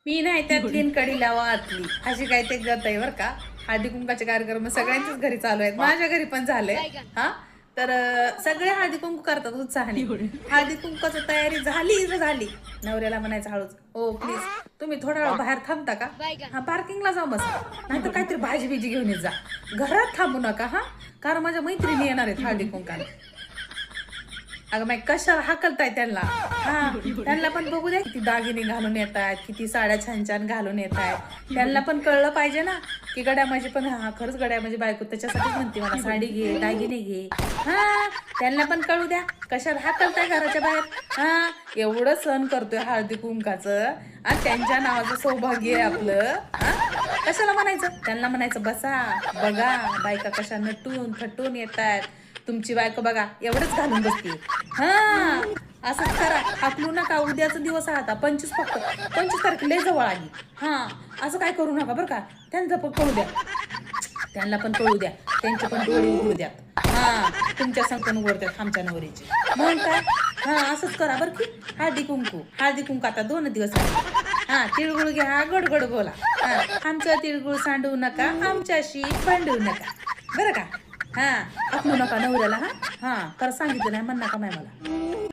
मी नाही त्यातली न कडी लावा आतली अशी काय ते गत आहे बरं का. हळदी कुंकाचे कार्यक्रम सगळ्यांच्याच घरी चालू आहेत, माझ्या घरी पण झालंय. हा तर सगळे हळदी कुंकू करतात उत्साहाने. हळदी कुंकाची तयारी झाली झाली, नवऱ्याला म्हणायचं हळूच, ओ प्लीज तुम्ही थोडा वेळ बाहेर थांबता का. हा पार्किंगला जाऊ बस, नाहीतर काहीतरी भाजी बिजी घेऊन येत जा, घरात थांबू नका हा, कारण माझ्या मैत्रिणी येणार आहेत हळदी कुंकाला. अगं माय कशाला हाकलताय त्यांना. हा त्यांना पण बघू द्या किती दागिने घालून येत आहेत, किती साड्या छान छान घालून येत आहेत. त्यांना पण कळलं पाहिजे ना की गड्या माझी पण, हा खरंच गड्या माझी बायको त्याच्यासाठीच म्हणते मला साडी घे दागिने घे. हा त्यांना पण कळू द्या, कशाला हाकलताय घराच्या बाहेर. हा एवढं सण करतोय हळदी कुंकाचं आणि त्यांच्या नावाचं सौभाग्य आहे आपलं. हा कशाला म्हणायचं, त्यांना म्हणायचं बसा बघा बायका कशा नटून थटून येत आहेत, तुमची बायको बघा एवढंच घालून बसते. हा असंच करा, हाकलू नका. उद्याचा दिवस आहे आता 25, फक्त 25 तारीख लय जवळ आली. हा असं काय करू नका बरं का, त्यांचं पण कळू द्या, त्यांना पण कळू द्या, त्यांचे पण डोळे उघडू द्या. हा तुमच्या संकन उघडतात आमच्या नवरीचे मग काय. हा असंच करा बरं की. हळदी कुंकू आता 2 दिवस आहे. हा तिळगुळ घ्या, गोड गोड बोला. हा आमचं तिळगुळ सांडू नका, आमच्याशी भांडू नका बरं का. हा हाकलू नका नवऱ्याला. हा हा तर सांगितलं नाही म्हण नका माय मला.